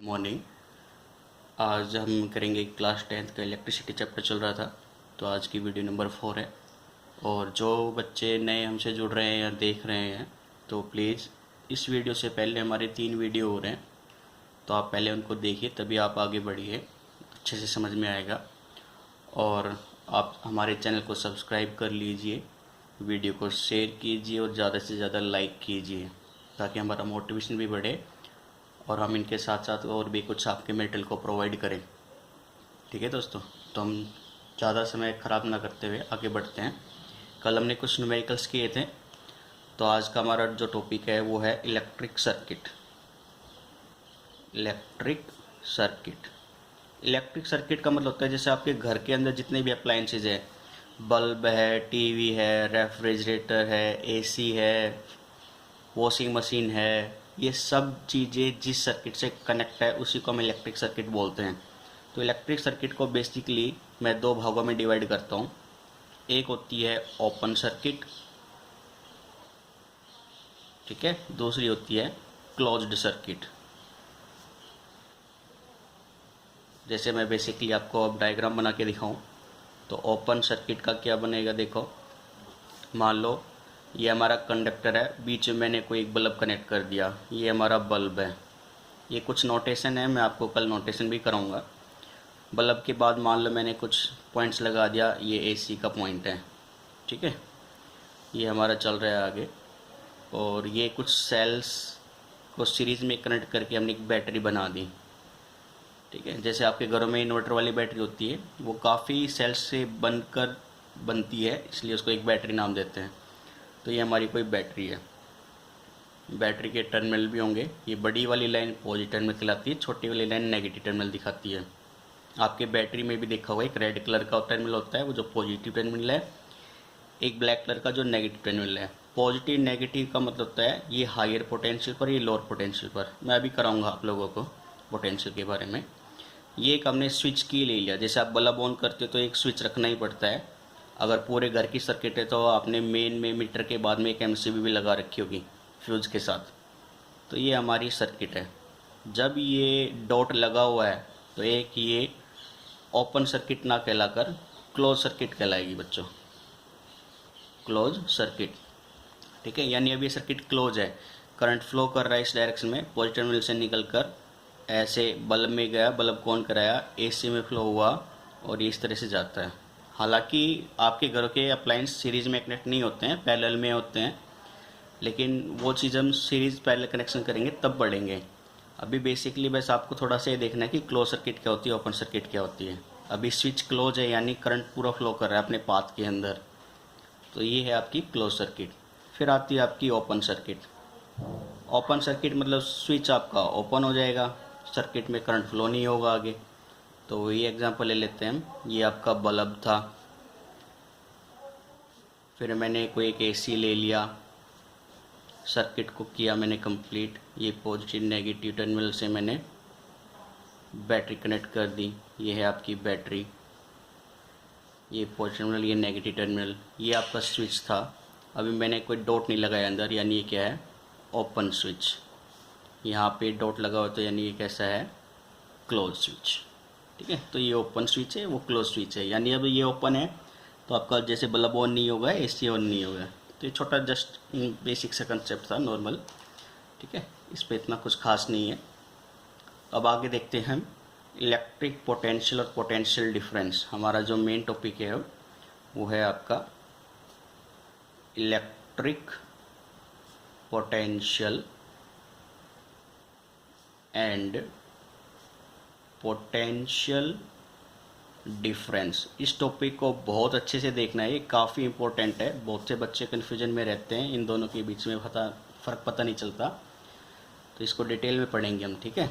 Morning. आज हम करेंगे क्लास 10th का इलेक्ट्रिसिटी चैप्टर चल रहा था, तो आज की वीडियो नंबर 4 है। और जो बच्चे नए हमसे जुड़ रहे हैं या देख रहे हैं, तो प्लीज़ इस वीडियो से पहले हमारे 3 वीडियो हो रहे हैं, तो आप पहले उनको देखिए, तभी आप आगे बढ़िए, अच्छे से समझ में आएगा। और आप हमारे चैनल को सब्सक्राइब कर लीजिए, वीडियो को शेयर कीजिए और ज़्यादा से ज़्यादा लाइक कीजिए, ताकि हमारा मोटिवेशन भी बढ़े और हम इनके साथ साथ और भी कुछ आपके मटेरियल को प्रोवाइड करें। ठीक है दोस्तों, तो हम ज़्यादा समय ख़राब ना करते हुए आगे बढ़ते हैं। कल हमने कुछ न्यूमेरिकल्स किए थे, तो आज का हमारा जो टॉपिक है वो है electric circuit. Electric circuit electric circuit का मतलब होता है जैसे आपके घर के अंदर जितने भी अप्लायंसेज है, बल्ब है, टीवी है, रेफ्रिजरेटर है, एसी है, वॉशिंग मशीन है, ये सब चीज़ें जिस सर्किट से कनेक्ट है उसी को हम इलेक्ट्रिक सर्किट बोलते हैं। तो इलेक्ट्रिक सर्किट को बेसिकली मैं 2 भागों में डिवाइड करता हूँ। एक होती है ओपन सर्किट, ठीक है, दूसरी होती है क्लोज्ड सर्किट। जैसे मैं बेसिकली आपको अब डायग्राम बना के दिखाऊं, तो ओपन सर्किट का क्या बनेगा, देखो। मान लो ये हमारा कंडक्टर है, बीच में मैंने कोई एक बल्ब कनेक्ट कर दिया, ये हमारा बल्ब है। ये कुछ नोटेशन है, मैं आपको कल नोटेशन भी कराऊंगा। बल्ब के बाद मान लो मैंने कुछ पॉइंट्स लगा दिया, ये एसी का पॉइंट है, ठीक है। ये हमारा चल रहा है आगे, और ये कुछ सेल्स को सीरीज़ में कनेक्ट करके हमने एक बैटरी बना दी, ठीक है। जैसे आपके घरों में इन्वर्टर वाली बैटरी होती है, वो काफ़ी सेल्स से बनकर बनती है, इसलिए उसको एक बैटरी नाम देते हैं। तो ये हमारी कोई बैटरी है। बैटरी के टर्मिनल भी होंगे, ये बड़ी वाली लाइन पॉजिटिव टर्मिनल कहलाती है, छोटी वाली लाइन नेगेटिव टर्मिनल दिखाती है। आपके बैटरी में भी देखा होगा, एक रेड कलर का टर्मिनल होता है, वो जो पॉजिटिव टर्मिनल है, एक ब्लैक कलर का जो नेगेटिव टर्मिनल है। पॉजिटिव नेगेटिव का मतलब होता है ये हायर पोटेंशियल पर, ये लोअर पोटेंशियल पर। मैं अभी कराऊंगा आप लोगों को पोटेंशियल के बारे में। ये एक हमने स्विच की ले लिया, जैसे आप बल्ब ऑन करते हो तो एक स्विच रखना ही पड़ता है। अगर पूरे घर की सर्किट है तो आपने मेन में मीटर के बाद में एक एमसीबी भी लगा रखी होगी फ्यूज के साथ। तो ये हमारी सर्किट है। जब ये डॉट लगा हुआ है तो एक ये ओपन सर्किट ना कहलाकर क्लोज सर्किट कहलाएगी बच्चों, क्लोज सर्किट, ठीक है। यानी अब ये सर्किट क्लोज है, करंट फ्लो कर रहा है इस डायरेक्शन में, पॉजिटिव टर्मिनल से निकलकर ऐसे बल्ब में गया, बल्ब को ऑन कराया, एसी में फ्लो हुआ और ये इस तरह से जाता है। हालांकि आपके घर के अप्लायंस सीरीज़ में कनेक्ट नहीं होते हैं, पैरेलल में होते हैं, लेकिन वो चीज़ हम सीरीज़ पैरेलल कनेक्शन करेंगे तब बढ़ेंगे। अभी बेसिकली बस आपको थोड़ा सा ये देखना है कि क्लोज सर्किट क्या होती है, ओपन सर्किट क्या होती है। अभी स्विच क्लोज है, यानी करंट पूरा फ्लो कर रहा है अपने पाथ के अंदर, तो ये है आपकी क्लोज सर्किट। फिर आती है आपकी ओपन सर्किट। ओपन सर्किट मतलब स्विच आपका ओपन हो जाएगा, सर्किट में करंट फ्लो नहीं होगा आगे। तो वही एग्जांपल ले लेते हैं हम। ये आपका बल्ब था, फिर मैंने कोई एक एसी ले लिया, सर्किट को किया मैंने कंप्लीट। ये पॉजिटिव नेगेटिव टर्मिनल से मैंने बैटरी कनेक्ट कर दी, ये है आपकी बैटरी। ये पॉजिटिव टर्मिनल, ये नेगेटिव टर्मिनल, ये आपका स्विच था। अभी मैंने कोई डॉट नहीं लगाया अंदर, यानी ये क्या है, ओपन स्विच। यहाँ पे डॉट लगा हुआ तो यानी ये कैसा है, क्लोज स्विच, ठीक है। तो ये ओपन स्विच है, वो क्लोज स्विच है, यानी अब ये ओपन है तो आपका जैसे बल्ब ऑन नहीं होगा, एसी ऑन नहीं होगा। तो ये छोटा जस्ट बेसिक सा कंसेप्ट था, नॉर्मल, ठीक है, इस पर इतना कुछ खास नहीं है। अब आगे देखते हैं हम इलेक्ट्रिक पोटेंशियल और पोटेंशियल डिफरेंस। हमारा जो मेन टॉपिक है वो है आपका electric potential and potential difference. इस टॉपिक को बहुत अच्छे से देखना है, ये काफ़ी इंपॉर्टेंट है। बहुत से बच्चे कन्फ्यूजन में रहते हैं, इन दोनों के बीच में फ़र्क पता नहीं चलता, तो इसको डिटेल में पढ़ेंगे हम, ठीक है।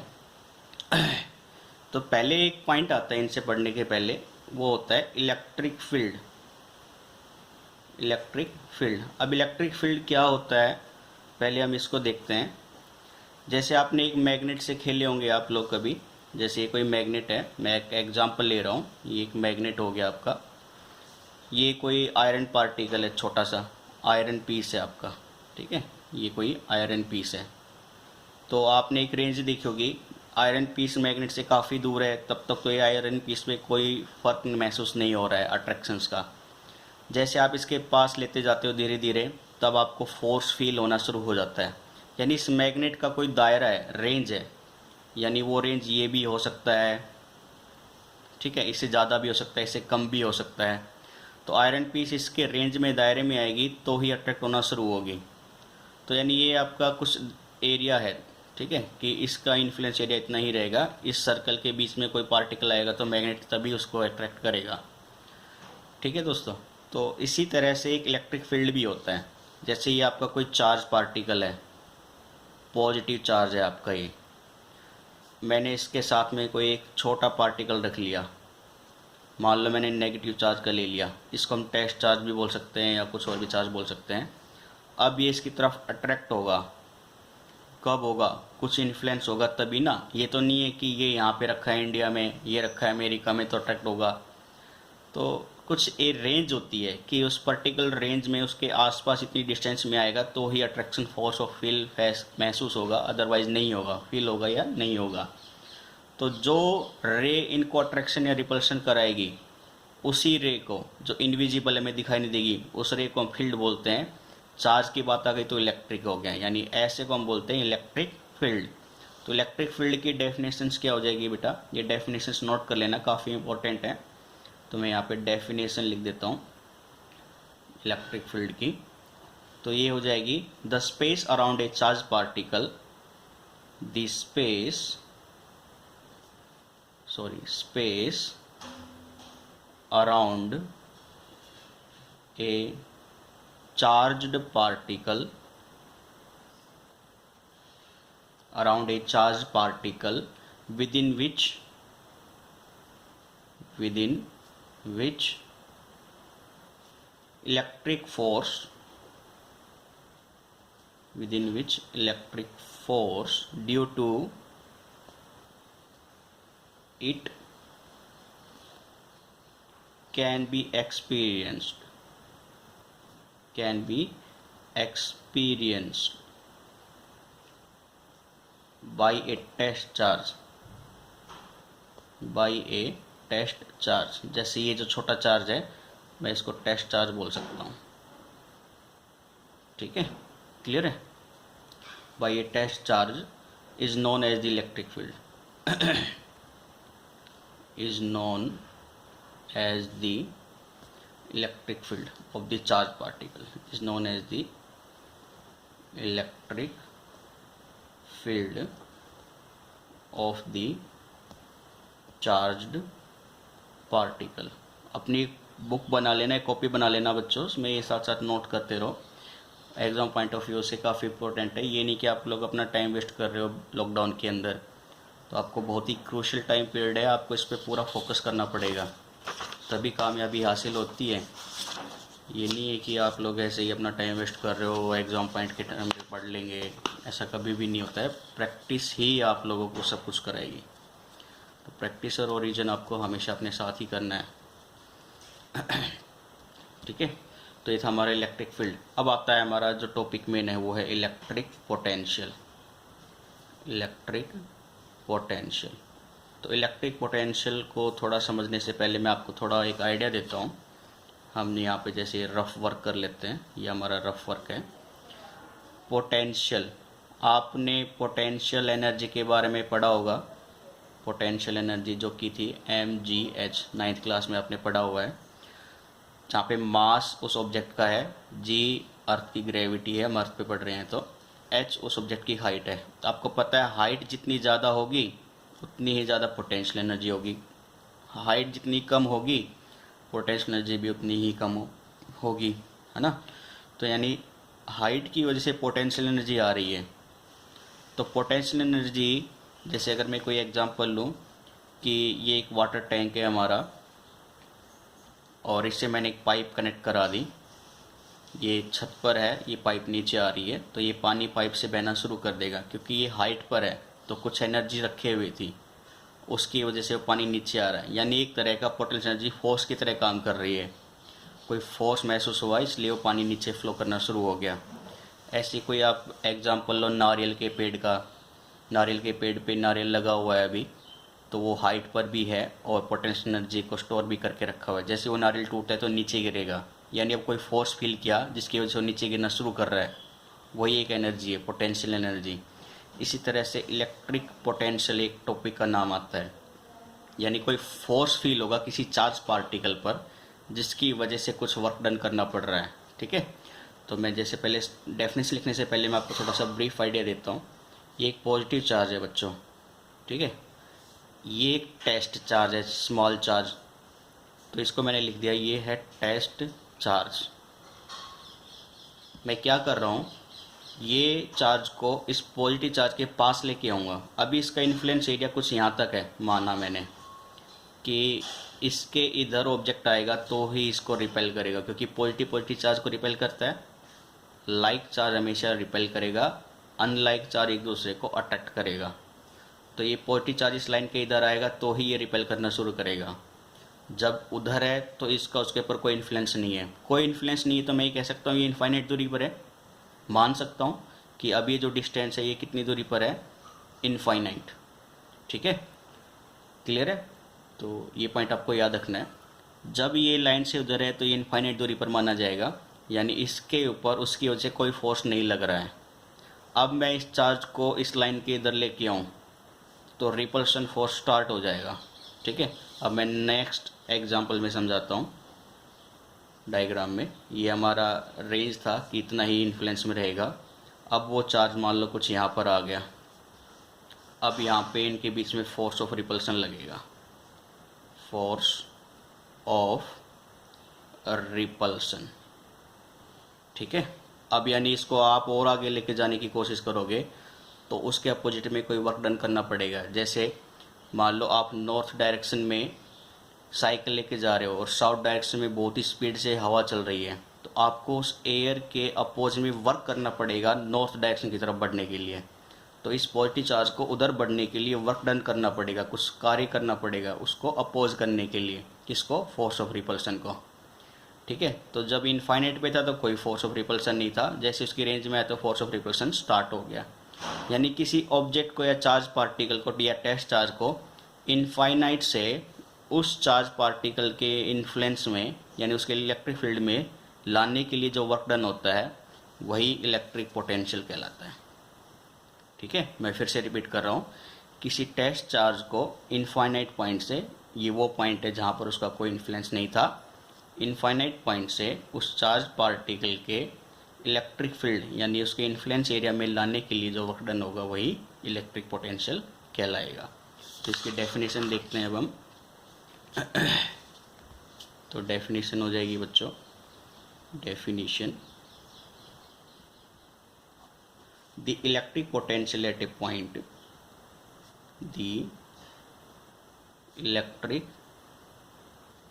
तो पहले एक पॉइंट आता है इनसे पढ़ने के पहले, वो होता है इलेक्ट्रिक फील्ड। इलेक्ट्रिक फील्ड, अब इलेक्ट्रिक फील्ड क्या होता है पहले हम इसको देखते हैं। जैसे आपने एक मैग्नेट से खेले होंगे आप लोग कभी, जैसे ये कोई मैग्नेट है, मैं एक एग्जांपल ले रहा हूँ, ये एक मैग्नेट हो गया आपका, ये कोई आयरन पार्टिकल है, छोटा सा आयरन पीस है आपका, ठीक है, ये कोई आयरन पीस है। तो आपने एक रेंज देखी होगी आयरन पीस मैग्नेट से काफ़ी दूर है, तब तक तो ये आयरन पीस में कोई फ़र्क महसूस नहीं हो रहा है अट्रैक्शंस का। जैसे आप इसके पास लेते जाते हो धीरे धीरे, तब आपको फोर्स फील होना शुरू हो जाता है। यानी इस मैग्नेट का कोई दायरा है, रेंज है, यानी वो रेंज ये भी हो सकता है, ठीक है, इससे ज़्यादा भी हो सकता है, इससे कम भी हो सकता है। तो आयरन पीस इसके रेंज में, दायरे में आएगी तो ही अट्रैक्ट होना शुरू होगी। तो यानी ये आपका कुछ एरिया है, ठीक है, कि इसका इन्फ्लुएंस एरिया इतना ही रहेगा। इस सर्कल के बीच में कोई पार्टिकल आएगा तो मैग्नेट तभी उसको अट्रैक्ट करेगा, ठीक है दोस्तों। तो इसी तरह से एक इलेक्ट्रिक फील्ड भी होता है। जैसे ये आपका कोई चार्ज पार्टिकल है, पॉजिटिव चार्ज है आपका ये, मैंने इसके साथ में कोई एक छोटा पार्टिकल रख लिया, मान लो मैंने नेगेटिव चार्ज का ले लिया, इसको हम टेस्ट चार्ज भी बोल सकते हैं या कुछ और भी चार्ज बोल सकते हैं। अब ये इसकी तरफ अट्रैक्ट होगा, कब होगा, कुछ इन्फ्लुएंस होगा तभी ना। ये तो नहीं है कि ये यहाँ पे रखा है इंडिया में, ये रखा है अमेरिका में तो अट्रैक्ट होगा। तो कुछ ए रेंज होती है कि उस पर्टिकुलर रेंज में उसके आसपास इतनी डिस्टेंस में आएगा तो ही अट्रैक्शन फोर्स ऑफ फील महसूस होगा, अदरवाइज नहीं होगा, फील होगा या नहीं होगा। तो जो रे इनको अट्रैक्शन या रिपल्शन कराएगी, उसी रे को जो इनविजिबल हमें दिखाई नहीं देगी, उस रे को हम फील्ड बोलते हैं। चार्ज की बात आ गई तो इलेक्ट्रिक हो गया, यानी ऐसे को हम बोलते हैं इलेक्ट्रिक फील्ड। तो इलेक्ट्रिक फील्ड की डेफिनेशंस क्या हो जाएगी बेटा, ये डेफिनेशंस नोट कर लेना, काफ़ी इंपॉर्टेंट है। तो मैं यहाँ पे डेफिनेशन लिख देता हूँ इलेक्ट्रिक फील्ड की। तो ये हो जाएगी the space around a charge particle, the space around a charged particle within which electric force due to it can be experienced by a test charge। जैसे ये जो छोटा चार्ज है, मैं इसको टेस्ट चार्ज बोल सकता हूँ, ठीक है, क्लियर है। By a test charge is known as the electric field electric field of the charged particle is known as the electric field of the charged particle। अपनी बुक बना लेना, एक कॉपी बना लेना बच्चों, उसमें ये साथ साथ नोट करते रहो, एग्ज़ाम पॉइंट ऑफ व्यू से काफ़ी इंपॉर्टेंट है। ये नहीं कि आप लोग अपना टाइम वेस्ट कर रहे हो लॉकडाउन के अंदर, तो आपको बहुत ही क्रूशियल टाइम पीरियड है, आपको इस पर पूरा फोकस करना पड़ेगा, तभी कामयाबी हासिल होती है। ये नहीं है कि आप लोग ऐसे ही अपना टाइम वेस्ट कर रहे हो, एग्ज़ाम पॉइंट के टाइम पे पढ़ लेंगे, ऐसा कभी भी नहीं होता है। प्रैक्टिस ही आप लोगों को सब कुछ कराएगी। तो प्रैक्टिस और ओरिजिन आपको हमेशा अपने साथ ही करना है, ठीक है। तो ये था हमारा इलेक्ट्रिक फील्ड। अब आता है हमारा जो टॉपिक मेन है, वो है इलेक्ट्रिक पोटेंशियल। तो इलेक्ट्रिक पोटेंशियल को थोड़ा समझने से पहले मैं आपको थोड़ा एक आइडिया देता हूँ। हम यहाँ पे जैसे रफ वर्क कर लेते हैं, ये हमारा रफ वर्क है। पोटेंशियल, आपने पोटेंशियल एनर्जी के बारे में पढ़ा होगा। पोटेंशियल एनर्जी जो की थी mgh, 9th क्लास में आपने पढ़ा हुआ है, जहाँ पे मास उस ऑब्जेक्ट का है, g अर्थ की ग्रेविटी है, हम अर्थ पे पढ़ रहे हैं, तो h उस ऑब्जेक्ट की हाइट है। तो आपको पता है हाइट जितनी ज़्यादा होगी उतनी ही ज़्यादा पोटेंशियल एनर्जी होगी, हाइट जितनी कम होगी पोटेंशियल एनर्जी भी उतनी ही कम होगी, है ना। तो यानी हाइट की वजह से पोटेंशियल एनर्जी आ रही है। तो पोटेंशियल एनर्जी, जैसे अगर मैं कोई एग्जांपल लूँ कि ये एक वाटर टैंक है हमारा, और इससे मैंने एक पाइप कनेक्ट करा दी, ये छत पर है, ये पाइप नीचे आ रही है, तो ये पानी पाइप से बहना शुरू कर देगा, क्योंकि ये हाइट पर है तो कुछ एनर्जी रखे हुई थी, उसकी वजह से वो पानी नीचे आ रहा है। यानी एक तरह का पोटेंशियल एनर्जी फोर्स की तरह काम कर रही है, कोई फोर्स महसूस हुआ इसलिए वो पानी नीचे फ्लो करना शुरू हो गया। ऐसी कोई आप एग्जांपल लो नारियल के पेड़ का, नारियल के पेड़ पे नारियल लगा हुआ है अभी, तो वो हाइट पर भी है और पोटेंशियल एनर्जी को स्टोर भी करके रखा हुआ है। जैसे वो नारियल टूटा है तो नीचे गिरेगा, यानी अब कोई फोर्स फील किया जिसकी वजह से वो नीचे गिरना शुरू कर रहा है, वही एक एनर्जी है, पोटेंशियल एनर्जी। इसी तरह से इलेक्ट्रिक पोटेंशियल एक टॉपिक का नाम आता है, यानी कोई फोर्स फील होगा किसी चार्ज पार्टिकल पर जिसकी वजह से कुछ वर्क डन करना पड़ रहा है। ठीक है, तो मैं जैसे पहले डेफिनेशन लिखने से पहले मैं आपको थोड़ा सा ब्रीफ आइडिया देता हूँ। ये एक पॉजिटिव चार्ज है बच्चों, ठीक है, ये एक टेस्ट चार्ज है, स्मॉल चार्ज, तो इसको मैंने लिख दिया ये है टेस्ट चार्ज। मैं क्या कर रहा हूँ, ये चार्ज को इस पॉजिटिव चार्ज के पास लेके आऊँगा। अभी इसका इन्फ्लुएंस एरिया कुछ यहाँ तक है, माना मैंने कि इसके इधर ऑब्जेक्ट आएगा तो ही इसको रिपेल करेगा, क्योंकि पॉजिटिव चार्ज को रिपेल करता है, लाइक चार्ज हमेशा रिपेल करेगा, अनलाइक चार्ज एक दूसरे को अट्रैक्ट करेगा। तो ये पॉजिटिव चार्ज इस लाइन के इधर आएगा तो ही ये रिपेल करना शुरू करेगा। जब उधर है तो इसका उसके ऊपर कोई इन्फ्लुएंस नहीं है। कोई इन्फ्लुएंस नहीं है तो मैं ये कह सकता हूँ ये इनफाइनाइट दूरी पर है। मान सकता हूँ कि अब ये जो डिस्टेंस है ये कितनी दूरी पर है, इनफाइनाइट। ठीक है, क्लियर है। तो ये पॉइंट आपको याद रखना है। जब ये लाइन से उधर है तो ये इनफाइनाइट दूरी पर माना जाएगा, यानी इसके ऊपर उसकी वजह से कोई फोर्स नहीं लग रहा है। अब मैं इस चार्ज को इस लाइन के इधर लेके आऊँ तो रिपल्शन फोर्स स्टार्ट हो जाएगा। ठीक है, अब मैं नेक्स्ट एग्जांपल में समझाता हूँ। डायग्राम में ये हमारा रेंज था कि इतना ही इन्फ्लुएंस में रहेगा। अब वो चार्ज मान लो कुछ यहाँ पर आ गया, अब यहाँ पे इनके बीच में फोर्स ऑफ रिपल्सन लगेगा, फोर्स ऑफ रिपल्सन। ठीक है, अब यानी इसको आप और आगे लेके जाने की कोशिश करोगे तो उसके अपोजिट में कोई वर्क डन करना पड़ेगा। जैसे मान लो आप नॉर्थ डायरेक्शन में साइकिल लेके जा रहे हो और साउथ डायरेक्शन में बहुत ही स्पीड से हवा चल रही है, तो आपको उस एयर के अपोज में वर्क करना पड़ेगा नॉर्थ डायरेक्शन की तरफ बढ़ने के लिए। तो इस पॉजिटिव चार्ज को उधर बढ़ने के लिए वर्क डन करना पड़ेगा, कुछ कार्य करना पड़ेगा उसको अपोज करने के लिए। किसको? फोर्स ऑफ रिपल्सन को। ठीक है, तो जब इनफाइनाइट पे था तो कोई फोर्स ऑफ रिपल्सन नहीं था, जैसे उसकी रेंज में आया तो फोर्स ऑफ रिपल्सन स्टार्ट हो गया। यानी किसी ऑब्जेक्ट को या चार्ज पार्टिकल को या टेस्ट चार्ज को इनफाइनाइट से उस चार्ज पार्टिकल के इन्फ्लुएंस में, यानी उसके इलेक्ट्रिक फील्ड में लाने के लिए जो वर्क डन होता है वही इलेक्ट्रिक पोटेंशियल कहलाता है। ठीक है, मैं फिर से रिपीट कर रहा हूँ, किसी टेस्ट चार्ज को इनफाइनाइट पॉइंट से, ये वो पॉइंट है जहाँ पर उसका कोई इन्फ्लुएंस नहीं था, इनफाइनाइट पॉइंट से उस चार्ज पार्टिकल के इलेक्ट्रिक फील्ड यानी उसके इन्फ्लुएंस एरिया में लाने के लिए जो वर्क डन होगा वही इलेक्ट्रिक पोटेंशियल कहलाएगा। तो इसकी डेफिनेशन देखते हैं अब हम। तो डेफिनेशन हो जाएगी बच्चों, definition, the electric potential at A point, the electric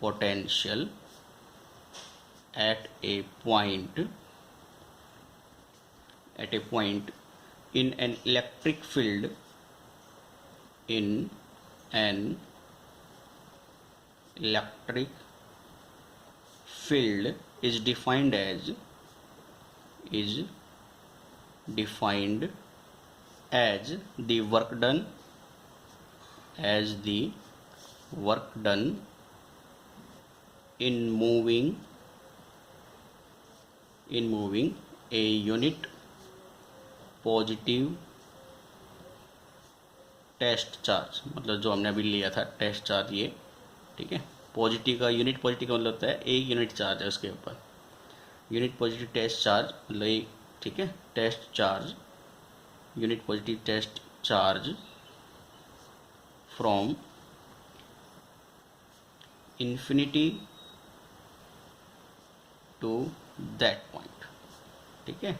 potential at a point in an electric field is defined as the work done in moving a unit positive test charge, मतलब जो हमने अभी लिया था test charge ये। ठीक है, positive का यूनिट, पॉजिटिव का मतलब होता है एक यूनिट चार्ज है उसके ऊपर, यूनिट पॉजिटिव टेस्ट चार्ज मतलब एक। ठीक है, test charge, unit positive test charge from infinity to that point. ठीक है,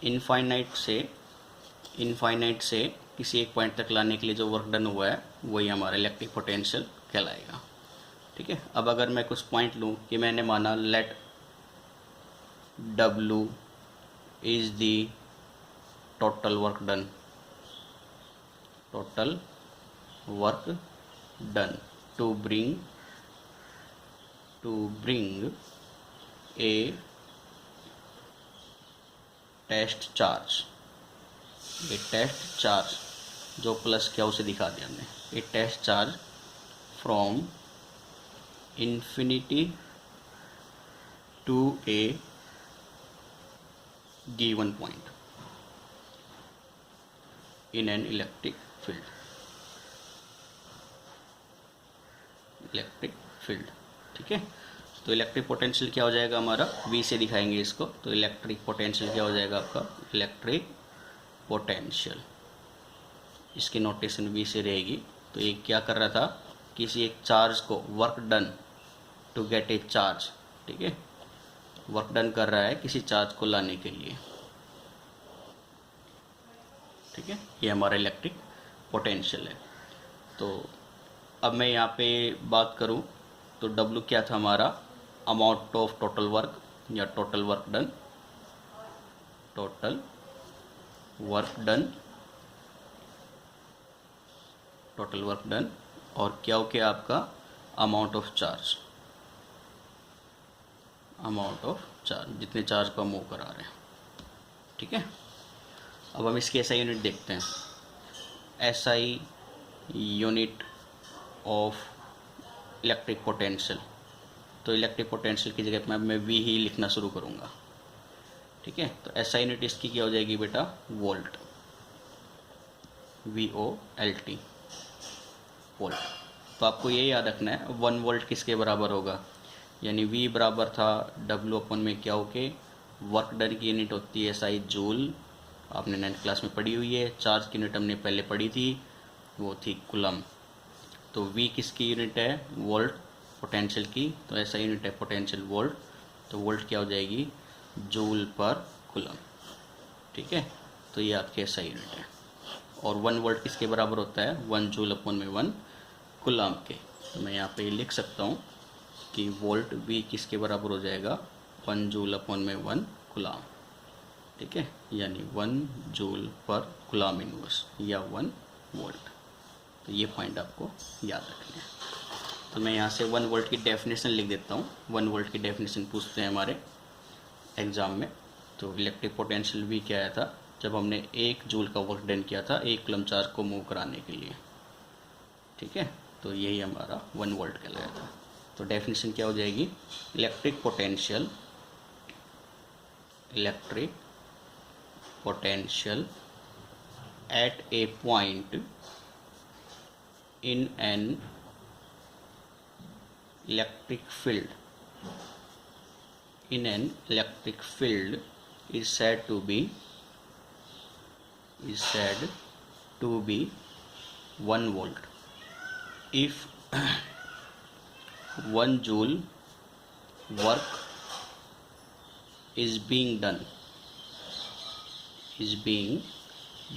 इनफाइनाइट से किसी एक पॉइंट तक लाने के लिए जो वर्क डन हुआ है वही हमारा इलेक्ट्रिक पोटेंशियल कहलाएगा। ठीक है, अब अगर मैं कुछ पॉइंट लूँ कि मैंने माना let W is the total work done to bring a test charge जो प्लस किया उसे दिखा दिया हमने। A test charge from infinity to a given point in an electric field. ठीक है, तो इलेक्ट्रिक पोटेंशियल क्या हो जाएगा हमारा, V से दिखाएंगे इसको, तो इलेक्ट्रिक पोटेंशियल क्या हो जाएगा आपका, इलेक्ट्रिक पोटेंशियल, इसकी नोटेशन V से रहेगी। तो ये क्या कर रहा था, किसी एक चार्ज को work done to get a charge, ठीक है, वर्क डन कर रहा है किसी चार्ज को लाने के लिए। ठीक है, ये हमारा इलेक्ट्रिक पोटेंशियल है। तो अब मैं यहाँ पे बात करूँ तो W क्या था हमारा, अमाउंट ऑफ टोटल वर्क या total work done, total work done, और क्या हो गया आपका अमाउंट ऑफ चार्ज, जितने चार्ज को मूव करा रहे हैं। ठीक है, अब हम इसकी SI यूनिट देखते हैं। SI unit of electric potential, तो इलेक्ट्रिक पोटेंशियल की जगह मैं V ही लिखना शुरू करूँगा। ठीक है, तो SI यूनिट इसकी क्या हो जाएगी बेटा, वोल्ट, VOLT, वोल्ट। तो आपको ये याद रखना है 1 वोल्ट किसके बराबर होगा, यानी V बराबर था W अपन में क्या हो के, वर्क डन की यूनिट होती है SI जूल, आपने 9th क्लास में पढ़ी हुई है। चार्ज की यूनिट हमने पहले पढ़ी थी, वो थी कुलम। तो V किसकी यूनिट है, वोल्ट, पोटेंशियल की, तो SI यूनिट है पोटेंशियल वोल्ट, तो वोल्ट क्या हो जाएगी, जूल पर कुलम। ठीक है, तो ये आपकी SI यूनिट है। और 1 वोल्ट किसके बराबर होता है, 1 जूल अपन में 1 कुलम के। तो मैं यहाँ पे लिख सकता हूँ कि वोल्ट V किसके बराबर हो जाएगा, 1 जूल अपन में 1 कुलम। ठीक है, यानी 1 जूल पर कुलम इनवर्स या 1 वोल्ट। तो ये पॉइंट आपको याद रखना है। तो मैं यहाँ से 1 वोल्ट की डेफिनेशन लिख देता हूँ। 1 वोल्ट की डेफिनेशन पूछते हैं हमारे एग्ज़ाम में। तो इलेक्ट्रिक पोटेंशियल V क्या आया था, जब हमने 1 जूल का वर्क डन किया था 1 कूलम चार्ज को मूव कराने के लिए। ठीक है, तो यही हमारा 1 वोल्ट कहलाया था। तो डेफिनेशन क्या हो जाएगी, electric potential at A point in an electric field is said to be 1 volt if 1 joule work is being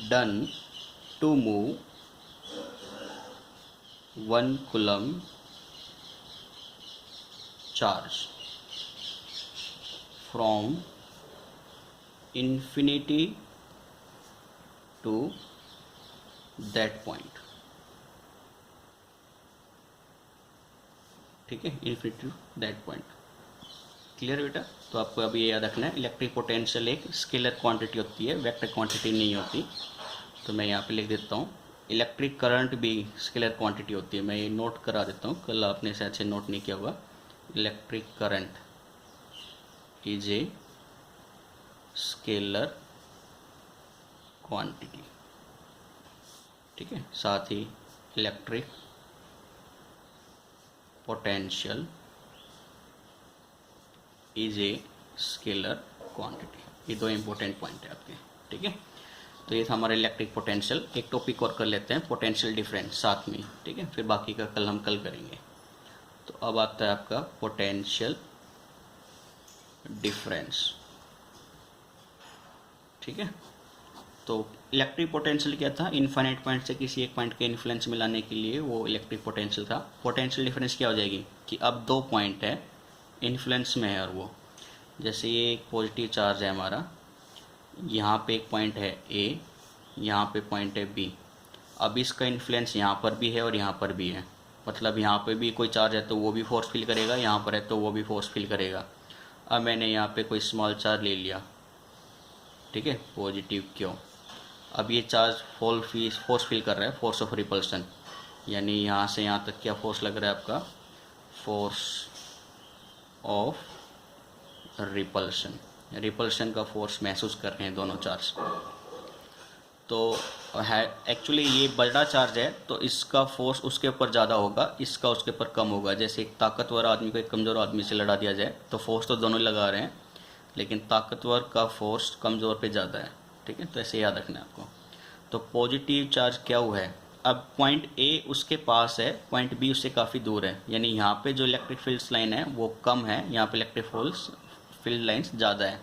done to move 1 coulomb charge from infinity to that point। ठीक है, infinity to that point. Clear बेटा। तो आपको अभी ये याद रखना है, इलेक्ट्रिक पोटेंशियल एक स्केलर क्वांटिटी होती है, वेक्टर क्वांटिटी नहीं होती। तो मैं यहाँ पे लिख देता हूँ, इलेक्ट्रिक करंट भी स्केलर क्वांटिटी होती है। मैं ये नोट करा देता हूँ, कल आपने शायद से नोट नहीं किया होगा। Electric current is a scalar quantity. ठीक है, साथ ही electric potential is a scalar quantity. ये दो इंपॉर्टेंट पॉइंट है आपके। ठीक है, तो ये था हमारा इलेक्ट्रिक पोटेंशियल। एक टॉपिक और कर लेते हैं, पोटेंशियल डिफरेंस साथ में। ठीक है, फिर बाकी का हम कल करेंगे। तो अब आता है आपका पोटेंशियल डिफरेंस। ठीक है, तो इलेक्ट्रिक पोटेंशियल क्या था, इनफाइनाइट पॉइंट से किसी एक पॉइंट के इन्फ्लुएंस में लाने के लिए वो इलेक्ट्रिक पोटेंशियल था। पोटेंशियल डिफरेंस क्या हो जाएगी कि अब दो पॉइंट है, इन्फ्लुएंस में है, और वो जैसे ये एक पॉजिटिव चार्ज है हमारा, यहाँ पे एक पॉइंट है A, यहाँ पे पॉइंट है B। अब इसका इन्फ्लुएंस यहाँ पर भी है और यहाँ पर भी है, मतलब यहाँ पे भी कोई चार्ज है तो वो भी फोर्स फील करेगा, यहाँ पर है तो वो भी फोर्स फील करेगा। अब मैंने यहाँ पे कोई स्मॉल चार्ज ले लिया, ठीक है, पॉजिटिव क्यों। अब ये चार्ज फोर्स फील कर रहा है, फोर्स ऑफ रिपल्सन, यानी यहाँ से यहाँ तक क्या फोर्स लग रहा है आपका, फोर्स ऑफ रिपल्शन का फोर्स महसूस कर रहे हैं दोनों चार्ज। तो है एक्चुअली ये बड़ा चार्ज है तो इसका फोर्स उसके ऊपर ज़्यादा होगा, इसका उसके ऊपर कम होगा। जैसे एक ताकतवर आदमी को एक कमज़ोर आदमी से लड़ा दिया जाए तो फोर्स तो दोनों ही लगा रहे हैं, लेकिन ताकतवर का फोर्स कमज़ोर पे ज़्यादा है, ठीक है। तो ऐसे याद रखना है आपको। तो पॉजिटिव चार्ज क्या हुआ है, अब पॉइंट ए उसके पास है, पॉइंट बी उससे काफ़ी दूर है, यानी यहाँ पे जो इलेक्ट्रिक फील्ड लाइन है वो कम है, यहाँ पे इलेक्ट्रिक फील्ड लाइन्स ज़्यादा है,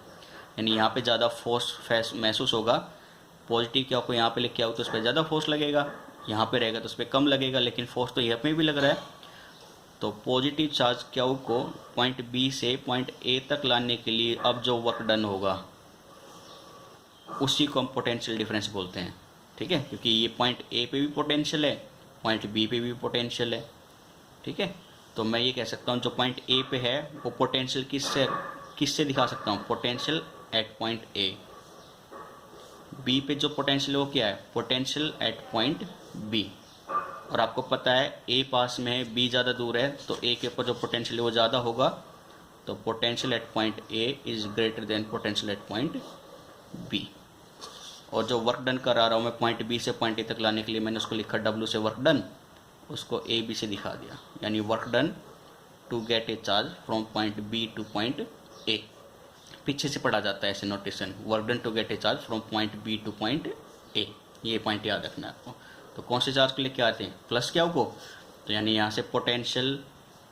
यानी यहाँ पे ज़्यादा फोर्स महसूस होगा। पॉजिटिव क्या को यहाँ पे लेके आओ तो उस पर ज़्यादा फोर्स लगेगा, यहाँ पे रहेगा तो उस पर कम लगेगा, लेकिन फोर्स तो यहाँ पे भी लग रहा है। तो पॉजिटिव चार्ज क्यू को पॉइंट बी से पॉइंट ए तक लाने के लिए अब जो वर्क डन होगा उसी को हम पोटेंशियल डिफरेंस बोलते हैं, ठीक है। क्योंकि ये पॉइंट ए पे भी पोटेंशियल है, पॉइंट बी पे भी पोटेंशियल है, ठीक है। तो मैं ये कह सकता हूँ जो पॉइंट ए पे है वो पोटेंशियल किससे दिखा सकता हूँ, potential at point A. B पे जो पोटेंशियल है वो क्या है, पोटेंशियल एट पॉइंट बी। और आपको पता है ए पास में है, बी ज़्यादा दूर है, तो ए के ऊपर जो पोटेंशियल है वो ज़्यादा होगा। तो potential at point A is greater than potential at point B. और जो वर्क डन करा रहा हूँ मैं पॉइंट बी से पॉइंट ए तक लाने के लिए, मैंने उसको लिखा डब्ल्यू से वर्क डन, उसको ए बी से दिखा दिया, यानी work done to get a charge from point B to point A. पीछे से पढ़ा जाता है ऐसे notation, work done to get a charge from point B to point A. ये पॉइंट याद रखना है आपको। तो कौन से चार्ज को लेके आते हैं, प्लस क्या को, तो यानी यहाँ से पोटेंशियल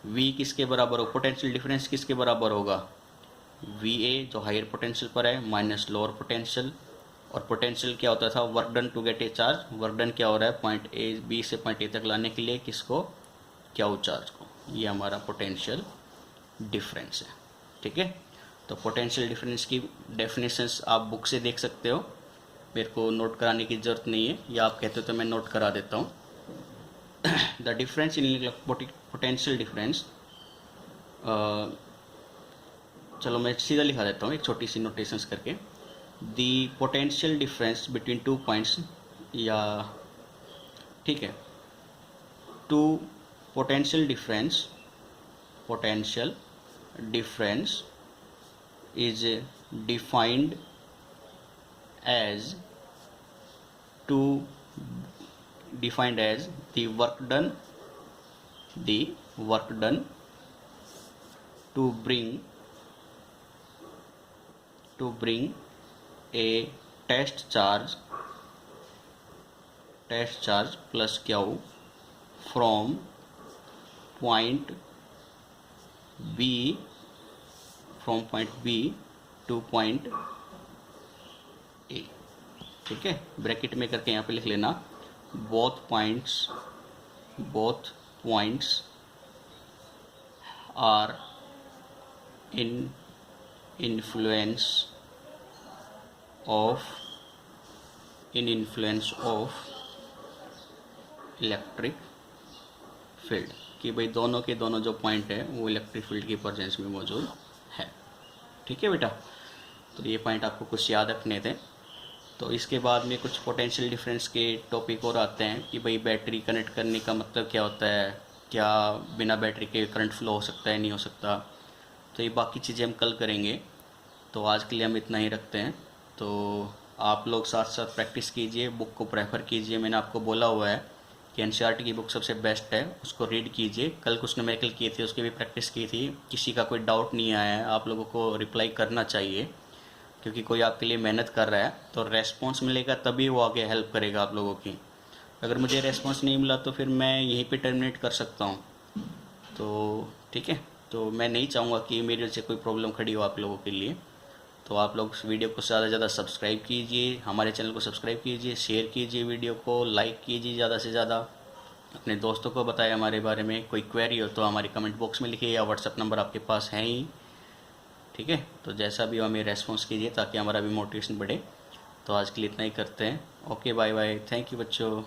V किसके बराबर हो, पोटेंशियल डिफरेंस किसके बराबर होगा, VA जो हायर पोटेंशियल पर है माइनस लोअर पोटेंशियल। और पोटेंशियल क्या होता था, work done to get a charge, work done क्या हो रहा है पॉइंट ए बी से पॉइंट ए तक लाने के लिए किसको, क्या चार्ज को। ये हमारा पोटेंशियल डिफरेंस है, ठीक है। तो पोटेंशियल डिफरेंस की डेफिनेशंस आप बुक से देख सकते हो, मेरे को नोट कराने की ज़रूरत नहीं है, या आप कहते हो तो मैं नोट करा देता हूँ। The difference in potential difference, चलो मैं सीधा लिखा देता हूँ एक छोटी सी नोटेशंस करके। The potential difference between two points, या ठीक है, two potential difference is defined as the work done to bring a test charge plus Q from point B to point A, ठीक है। ब्रैकेट में करके यहाँ पे लिख लेना, both points are in influence of electric field, कि भाई दोनों के दोनों जो पॉइंट है वो इलेक्ट्रिक फील्ड की प्रेजेंस में मौजूद है, ठीक है बेटा। तो ये पॉइंट आपको कुछ याद रखने थे। तो इसके बाद में कुछ पोटेंशियल डिफरेंस के टॉपिक और आते हैं कि भाई बैटरी कनेक्ट करने का मतलब क्या होता है, क्या बिना बैटरी के करंट फ्लो हो सकता है, नहीं हो सकता। तो ये बाकी चीज़ें हम कल करेंगे। तो आज के लिए हम इतना ही रखते हैं। तो आप लोग साथ साथ प्रैक्टिस कीजिए, बुक को प्रेफर कीजिए। मैंने आपको बोला हुआ है कि एनसीईआरटी की बुक सबसे बेस्ट है, उसको रीड कीजिए। कल कुछ न्यूमेरिकल किए थे, उसकी भी प्रैक्टिस की थी। किसी का कोई डाउट नहीं आया है, आप लोगों को रिप्लाई करना चाहिए, क्योंकि कोई आपके लिए मेहनत कर रहा है। तो रेस्पॉन्स मिलेगा तभी वो आगे हेल्प करेगा आप लोगों की। अगर मुझे रेस्पॉन्स नहीं मिला तो फिर मैं यहीं पे टर्मिनेट कर सकता हूँ। तो ठीक है, तो मैं नहीं चाहूँगा कि मेरे से कोई प्रॉब्लम खड़ी हो आप लोगों के लिए। तो आप लोग वीडियो को ज़्यादा से ज़्यादा सब्सक्राइब कीजिए, हमारे चैनल को सब्सक्राइब कीजिए, शेयर कीजिए, वीडियो को लाइक कीजिए ज़्यादा से ज़्यादा, अपने दोस्तों को बताएं हमारे बारे में। कोई क्वेरी हो तो हमारे कमेंट बॉक्स में लिखिए, या व्हाट्सएप नंबर आपके पास है ही, ठीक है। तो जैसा भी हो हमें रेस्पॉन्स कीजिए ताकि हमारा भी मोटिवेशन बढ़े। तो आज के लिए इतना ही करते हैं। Okay, bye bye, thank you बच्चों।